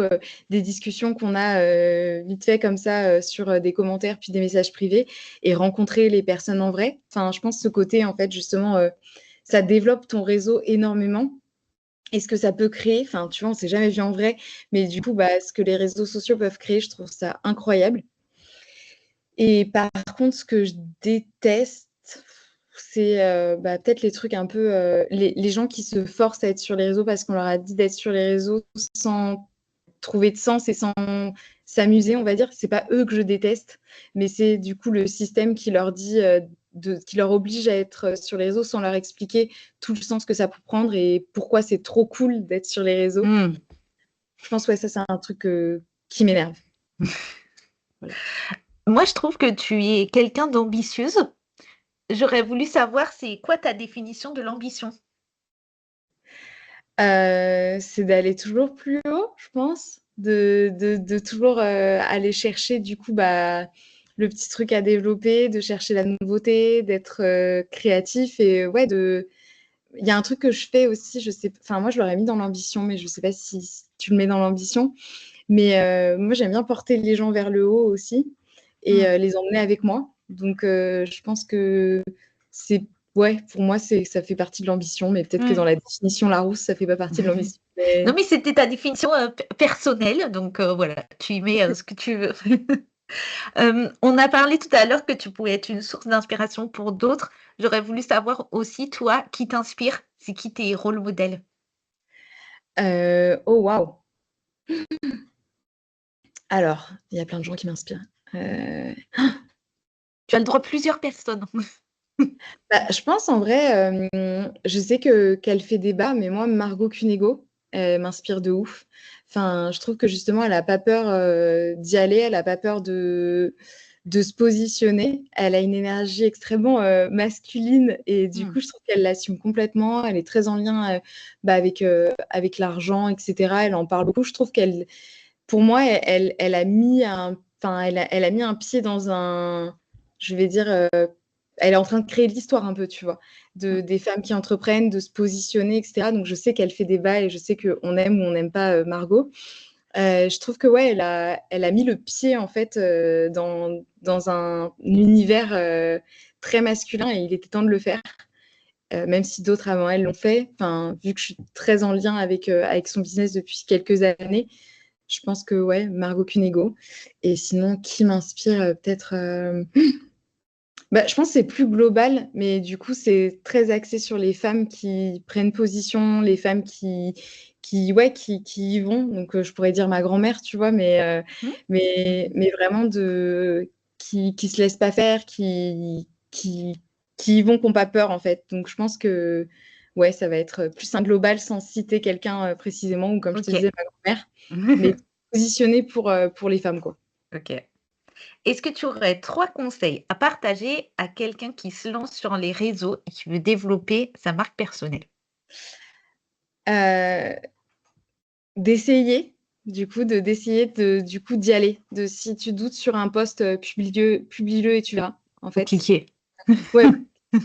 des discussions qu'on a, vite fait comme ça, sur, des commentaires puis des messages privés et rencontrer les personnes en vrai. Enfin, je pense ce côté en fait justement, ça développe ton réseau énormément et ce que ça peut créer, enfin, tu vois, on s'est jamais vu en vrai, mais du coup, bah, ce que les réseaux sociaux peuvent créer, je trouve ça incroyable. Et par contre, ce que je déteste, c'est, bah, peut-être les trucs un peu, les gens qui se forcent à être sur les réseaux parce qu'on leur a dit d'être sur les réseaux sans trouver de sens et sans s'amuser, on va dire. C'est pas eux que je déteste, mais c'est du coup le système qui leur dit, qui leur oblige à être sur les réseaux sans leur expliquer tout le sens que ça peut prendre et pourquoi c'est trop cool d'être sur les réseaux. Mmh. Je pense, ouais, ça, c'est un truc, qui m'énerve. Voilà. Moi, je trouve que tu es quelqu'un d'ambitieuse. J'aurais voulu savoir c'est quoi ta définition de l'ambition? C'est d'aller toujours plus haut, je pense, de toujours, aller chercher du coup, bah, le petit truc à développer, de chercher la nouveauté, d'être, créatif et ouais, il y a un truc que je fais aussi, je sais enfin moi je l'aurais mis dans l'ambition, mais je sais pas si tu le mets dans l'ambition, mais moi j'aime bien porter les gens vers le haut aussi et Mmh. les emmener avec moi. Donc je pense que c'est ouais, pour moi ça fait partie de l'ambition, mais peut-être que dans Mmh. la définition Larousse, ça fait pas partie de l'ambition. Non, Mais mais c'était ta définition, personnelle, donc voilà, tu y mets, ce que tu veux. On a parlé tout à l'heure que tu pouvais être une source d'inspiration pour d'autres. J'aurais voulu savoir aussi, toi, qui t'inspire? C'est qui tes rôles modèles? oh waouh! Alors, il y a plein de gens qui m'inspirent. Heu, Tu as le droit à plusieurs personnes. Bah, je pense en vrai, je sais qu'elle fait débat, mais moi Margot Cunego, elle m'inspire de ouf. Enfin, je trouve que justement elle a pas peur, d'y aller, elle a pas peur de se positionner. Elle a une énergie extrêmement, masculine et du Mmh. coup, je trouve qu'elle l'assume complètement. Elle est très en lien, bah, avec l'argent et cetera. Elle en parle beaucoup. Je trouve qu'elle pour moi, elle a mis un enfin, elle a mis un pied dans un je vais dire, elle est en train de créer de l'histoire un peu, tu vois? Mmh. Des femmes qui entreprennent, de se positionner et cetera. Donc je sais qu'elle fait débat et je sais qu'on aime ou on n'aime pas, Margot. Je trouve que ouais, elle a mis le pied en fait, dans un univers, très masculin et il était temps de le faire, même si d'autres avant elle l'ont fait. Enfin, vu que je suis très en lien avec son business depuis quelques années, je pense que ouais, Margot Cunego et sinon qui m'inspire, peut-être, bah, je pense que c'est plus global, mais du coup, c'est très axé sur les femmes qui prennent position, les femmes qui y vont. Donc, je pourrais dire ma grand-mère, tu vois? Mmh. Mais vraiment qui se laissent pas faire, qui y vont, qui ont pas peur, en fait. Donc je pense que, ouais, ça va être, plus un global sans citer quelqu'un, précisément ou comme je te OK. disais, ma grand-mère, mais positionné pour les femmes, quoi. OK. Est-ce que tu aurais 3 conseils à partager à quelqu'un qui se lance sur les réseaux et qui veut développer sa marque personnelle? Heu D'essayer, du coup, du coup, d'y aller. Si tu doutes sur un post, publie-le et tu verras, en Faut fait. cliquer. Ouais,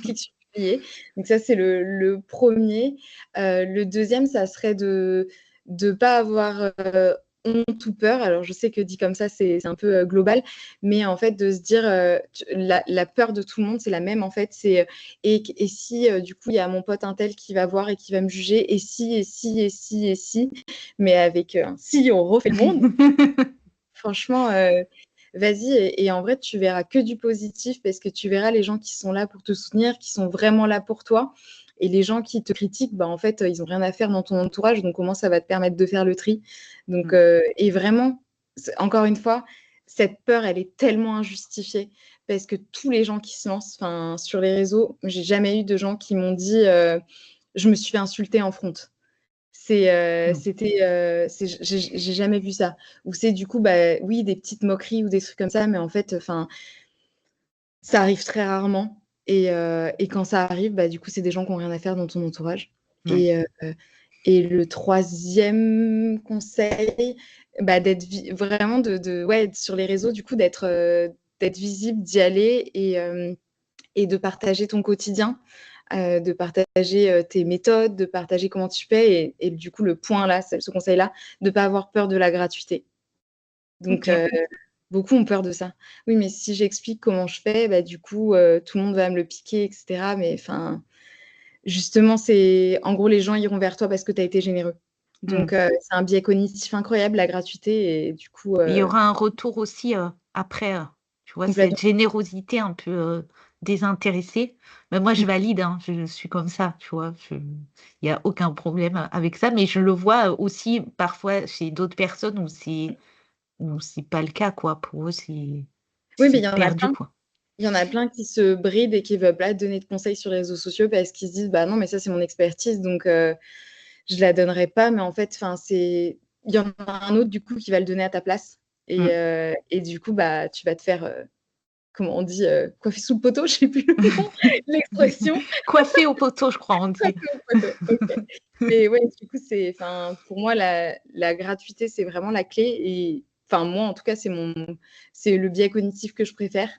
clique sur publier. Donc ça, c'est le 1er. Le deuxième, ça serait de pas avoir, honte ou peur. Alors je sais que dit comme ça, c'est un peu, global, mais en fait, de se dire, la peur de tout le monde, c'est la même, en fait. C'est, et si, du coup, il y a mon pote untel qui va voir et qui va me juger? Et si et si et si et si? Mais avec, un si, on refait le monde. Franchement, vas-y et en vrai, tu verras que du positif parce que tu verras les gens qui sont là pour te soutenir, qui sont vraiment là pour toi et les gens qui te critiquent, bah, en fait, ils ont rien à faire dans ton entourage, donc au moins ça va te permettre de faire le tri. Donc Mmh. et vraiment, encore une fois, cette peur, elle est tellement injustifiée parce que tous les gens qui se lancent, enfin, sur les réseaux, j'ai jamais eu de gens qui m'ont dit, «Je me suis fait insulter en front». Mmh. C'était, j'ai jamais vu ça. Ou c'est du coup, bah, oui, des petites moqueries ou des trucs comme ça, mais en fait, enfin, ça arrive très rarement et quand ça arrive, bah, du coup, c'est des gens qui ont rien à faire dans ton entourage Ouais. et et le troisième conseil, bah, d'être vraiment ouais, sur les réseaux, du coup, d'être, d'être visible, d'y aller et de partager ton quotidien, de partager tes méthodes, de partager comment tu fais. Et du coup, le point là, ce conseil-là, de ne pas avoir peur de la gratuité. Donc, Ok. beaucoup ont peur de ça. Oui, mais si j'explique comment je fais, bah, du coup, tout le monde va me le piquer, etc. Mais enfin, justement, en gros, les gens iront vers toi parce que tu as été généreux. Donc, Mm. c'est un biais cognitif incroyable, la gratuité. Et du coup, Il y aura un retour aussi après, tu vois, cette complètement. générosité un peu désintéressée. Mais moi, je valide, hein, je suis comme ça, tu vois. Il n'y a aucun problème avec ça, mais je le vois aussi parfois chez d'autres personnes où c'est pas le cas, quoi. Pour eux, Oui, mais c'est perdu, quoi. il y en a plein qui se brident et qui ne veulent pas te donner de conseils sur les réseaux sociaux parce qu'ils se disent, bah non, mais ça, c'est mon expertise, donc je ne la donnerai pas. Mais en fait, il y en a un autre, du coup, qui va le donner à ta place. Mm. Et du coup, bah, tu vas te faire, comment on dit, coiffer sous le poteau, je ne sais plus le nom, l'expression. Coiffé au poteau, je crois, on dit. Coiffer au poteau, ok. Mais ouais, du coup, pour moi, la gratuité, c'est vraiment la clé. Et enfin, moi, en tout cas, c'est le biais cognitif que je préfère.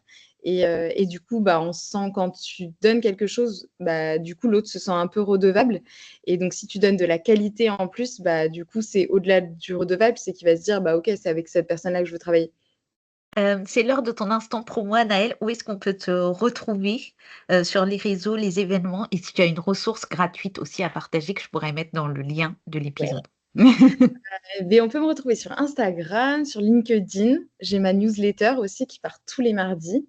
Et du coup, bah, on sent quand tu donnes quelque chose, bah, du coup, l'autre se sent un peu redevable. Et donc, si tu donnes de la qualité en plus, bah, du coup, c'est au-delà du redevable, c'est qu'il va se dire, bah, ok, c'est avec cette personne-là que je veux travailler. C'est l'heure de ton instant promo, Anaëlle. Où est-ce qu'on peut te retrouver sur les réseaux, les événements et si tu as une ressource gratuite aussi à partager que je pourrais mettre dans le lien de l'épisode? Mais on peut me retrouver sur Instagram, sur LinkedIn. J'ai ma newsletter aussi qui part tous les mardis.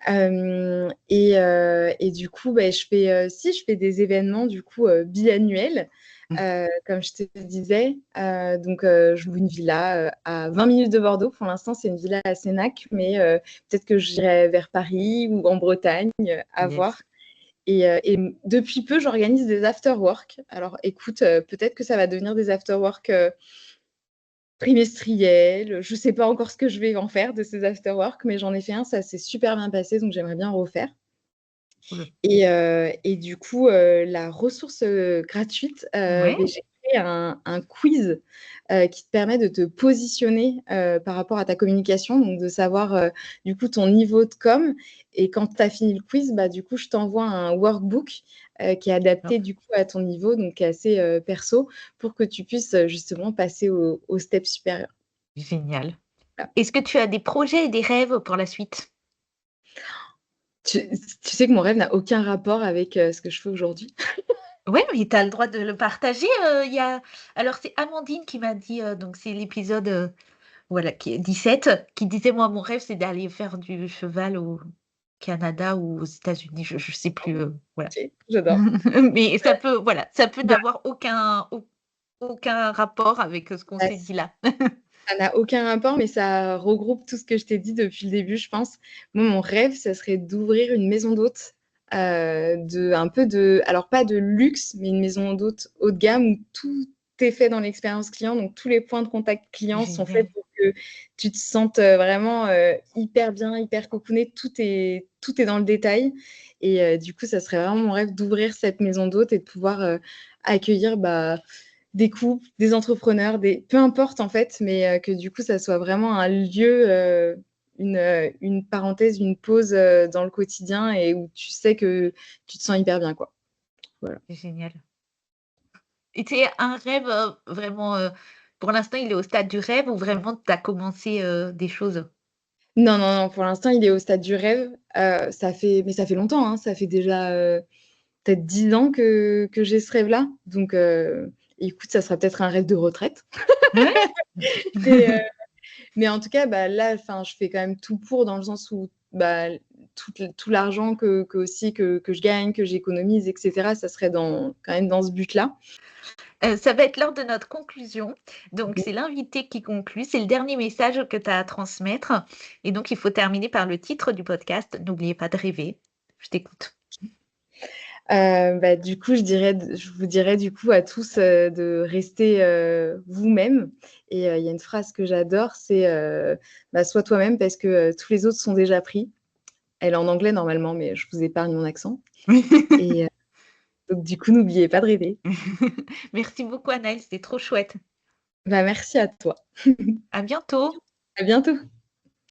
Et du coup, bah, je fais des événements du coup biannuels, comme je te disais. Donc, je loue une villa à 20 minutes de Bordeaux. Pour l'instant, c'est une villa à Sénac, mais peut-être que j'irai vers Paris ou en Bretagne, à Yes, voir. Et depuis peu, j'organise des after-work. Alors, écoute, peut-être que ça va devenir des after-work trimestriels. Je ne sais pas encore ce que je vais en faire de ces after-work, mais j'en ai fait un, ça s'est super bien passé, donc j'aimerais bien refaire. cool. Et du coup, la ressource gratuite, Ouais, beh, j'ai créé un quiz qui te permet de te positionner par rapport à ta communication, donc de savoir du coup ton niveau de com. Et quand tu as fini le quiz, bah, du coup, je t'envoie un workbook qui est adapté top, du coup à ton niveau, donc qui est assez perso, pour que tu puisses justement passer au step supérieur. génial. Voilà. Est-ce que tu as des projets et des rêves pour la suite? Tu sais que mon rêve n'a aucun rapport avec ce que je fais aujourd'hui. Ouais, mais tu as le droit de le partager. Il y a alors c'est Amandine qui m'a dit, donc c'est l'épisode, voilà, qui est 17, qui disait: «Moi, mon rêve, c'est d'aller faire du cheval au Canada ou aux États-Unis». Je sais plus, voilà. Ok, j'adore. Mais ça peut, voilà, ça peut Bah, n'avoir aucun rapport avec, ce qu'on bah, s'est dit là. ça n'a aucun rapport, mais ça regroupe tout ce que je t'ai dit depuis le début, je pense. Moi, mon rêve, ça serait d'ouvrir une maison d'hôtes, alors pas de luxe, mais une maison d'hôtes haut de gamme où tout est fait dans l'expérience client. Donc, tous les points de contact client sont faits Génial, pour que tu te sentes vraiment hyper bien, hyper cocooné. Tout est dans le détail. Et du coup, ça serait vraiment mon rêve d'ouvrir cette maison d'hôtes et de pouvoir accueillir des couples, des entrepreneurs, peu importe en fait, mais que du coup, ça soit vraiment un lieu, une parenthèse, une pause dans le quotidien et où tu sais que tu te sens hyper bien, quoi. Voilà. c'est génial. Et c'est un rêve, vraiment, pour l'instant, il est au stade du rêve ou vraiment tu as commencé, des choses? Non, non, non, pour l'instant, il est au stade du rêve. Ça fait longtemps, hein, ça fait déjà peut-être 10 ans que j'ai ce rêve-là. Donc, écoute, ça sera peut-être un rêve de retraite. Ouais. Mais, mais en tout cas, bah, là, enfin, je fais quand même tout pour, dans le sens où bah, tout l'argent que je gagne, que j'économise, etc., ça serait quand même dans ce but-là. Ça va être l'heure de notre conclusion. Donc c'est l'invité qui conclut, c'est le dernier message que tu as à transmettre et donc il faut terminer par le titre du podcast: «N'oubliez pas de rêver». Je t'écoute. Bah, du coup, je vous dirais du coup à tous de rester vous-même. Et il y a une phrase que j'adore, c'est bah, sois toi-même parce que tous les autres sont déjà pris. Elle est en anglais normalement, mais je vous épargne mon accent. Et donc, du coup, n'oubliez pas de rêver. Merci beaucoup Anaëlle, c'était trop chouette. Bah, merci à toi. À bientôt. À bientôt.